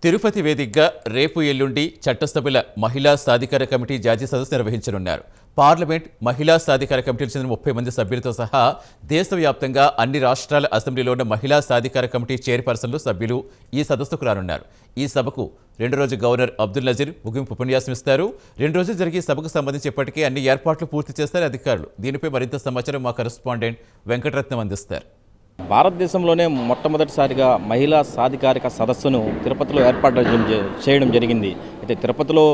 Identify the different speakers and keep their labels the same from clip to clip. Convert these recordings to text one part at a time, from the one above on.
Speaker 1: తిరుపతి వేదికగా రేపు ఎల్లుండి చట్టసభల మహిళా సాధికార కమిటీ జాతీయ సదస్సు నిర్వహించనున్నారు. పార్లమెంట్ మహిళా సాధికార కమిటీలకు చెందిన 30 మంది సభ్యులతో సహా దేశవ్యాప్తంగా అన్ని రాష్ట్రాల అసెంబ్లీలో ఉన్న మహిళా సాధికార కమిటీ చైర్పర్సన్లు సభ్యులు ఈ సదస్సుకు రానున్నారు. ఈ సభకు 2 రోజు గవర్నర్ అబ్దుల్ నజీర్ ముగింపు ఉపన్యాసం ఇస్తారు. 2 రోజులు జరిగే సభకు సంబంధించి ఇప్పటికే అన్ని ఏర్పాట్లు పూర్తి చేస్తారు అధికారులు. దీనిపై మరింత సమాచారం మా కరెస్పాండెంట్ వెంకటరత్నం అందిస్తారు.
Speaker 2: భారతదేశంలోనే మొట్టమొదటిసారిగా మహిళా సాధికారిక సదస్సును తిరుపతిలో ఏర్పాటు చేయడం జరిగింది. అయితే తిరుపతిలో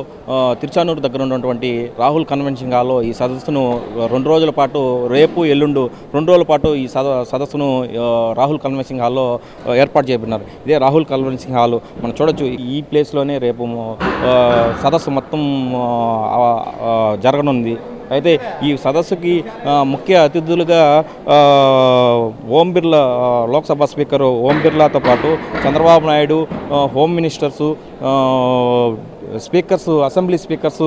Speaker 2: తిరుచానూరు దగ్గర ఉన్నటువంటి రాహుల్ కన్వెన్షన్ హాల్లో ఈ సదస్సును 2 రోజుల పాటు రేపు ఎల్లుండు 2 రోజుల పాటు ఈ సదస్సును రాహుల్ కన్వెన్షన్ హాల్లో ఏర్పాటు చేయబడినారు. ఇదే రాహుల్ కన్వెన్షన్ హాల్ మనం చూడొచ్చు. ఈ ప్లేస్లోనే రేపు సదస్సు మొత్తం జరగనుంది. అయితే ఈ సదస్సుకి ముఖ్య అతిథులుగా ఓం బిర్లా లోక్సభ స్పీకర్ ఓం బిర్లాతో పాటు Chandrababu Naidu, home ministers, speakers, assembly speakers,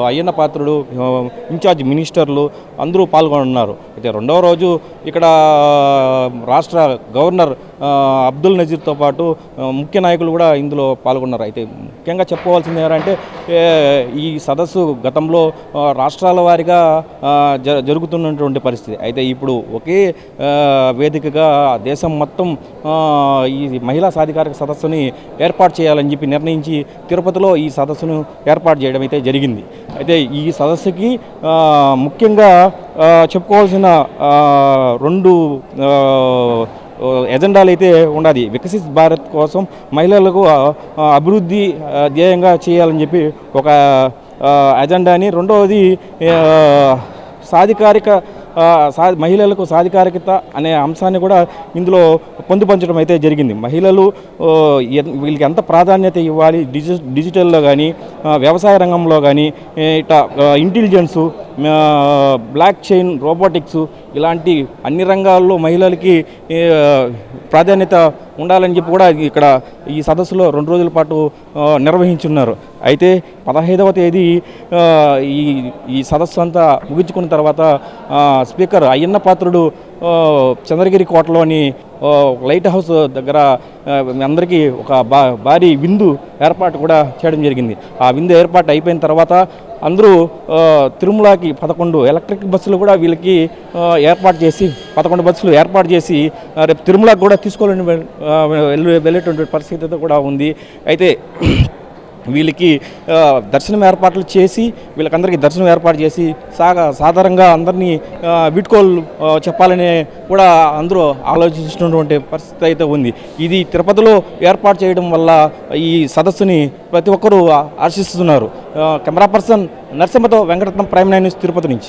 Speaker 2: Ayyanna Patrudu, in charge మినిస్టర్లు అందరూ పాల్గొన్నారు. అయితే 2వ రోజు ఇక్కడ రాష్ట్ర గవర్నర్ అబ్దుల్ నజీర్తో పాటు ముఖ్య నాయకులు కూడా ఇందులో పాల్గొన్నారు. అయితే ముఖ్యంగా చెప్పుకోవాల్సింది ఏంటంటే ఈ సదస్సు గతంలో రాష్ట్రాల వారీగా జరుగుతున్నటువంటి పరిస్థితి. అయితే ఇప్పుడు ఒకే వేదికగా దేశం మొత్తం ఈ మహిళా సాధికారిక సదస్సుని ఏర్పాటు చేయాలని చెప్పి నిర్ణయించి తిరుపతిలో ఈ సదస్సును ఏర్పాటు చేయడం అయితే జరిగింది. అయితే ఈ సదస్సుకి ముఖ్యంగా చెప్పుకోవాల్సిన 2 ఎజెండాలు అయితే ఉండాలి. వికసిత్ భారత్ కోసం మహిళలకు అభివృద్ధి ధ్యేయంగా చేయాలని చెప్పి ఒక ఎజెండాని, 2వది మహిళలకు సాధికారికత అనే అంశాన్ని కూడా ఇందులో పొందుపరచడం అయితే జరిగింది. మహిళలు వీళ్ళకి ఎంత ప్రాధాన్యత ఇవ్వాలి, డిజిటల్లో కానీ, వ్యవసాయ రంగంలో కానీ, ఇట్లా ఇంటెలిజెన్సు, బ్లాక్ చైన్, రోబోటిక్స్ ఇలాంటి అన్ని రంగాల్లో మహిళలకి ప్రాధాన్యత ఉండాలని చెప్పి కూడా ఇక్కడ ఈ సదస్సులో 2 రోజుల పాటు నిర్వహించున్నారు. అయితే 15వ తేదీ ఈ సదస్సు అంతా ముగించుకున్న తర్వాత speaker Ayyanna Patrudu Chandragiri కోటలోని light house దగ్గర అందరికీ ఒక భారీ విందు ఏర్పాటు కూడా చేయడం జరిగింది. ఆ విందు ఏర్పాటు అయిపోయిన తర్వాత అందరూ తిరుమలకి 11 ఎలక్ట్రిక్ బస్సులు కూడా వీళ్ళకి ఏర్పాటు చేసి 11 బస్సులు ఏర్పాటు చేసి రేపు తిరుమలకు కూడా తీసుకోవాలని వెళ్ళేటువంటి పరిస్థితి కూడా ఉంది. అయితే వీళ్ళకి దర్శనం ఏర్పాట్లు చేసి వీళ్ళకందరికీ దర్శనం ఏర్పాటు చేసి సాధారణంగా అందరినీ వీడ్కోలు చెప్పాలని కూడా అందరూ ఆలోచిస్తున్నటువంటి పరిస్థితి అయితే ఉంది. ఇది తిరుపతిలో ఏర్పాటు చేయడం వల్ల ఈ సదస్సుని ప్రతి ఒక్కరూ ఆశిస్తున్నారు. కెమెరా పర్సన్ నరసింహతో వెంకటరత్నం, ప్రైమ్ 9 న్యూస్, తిరుపతి నుంచి.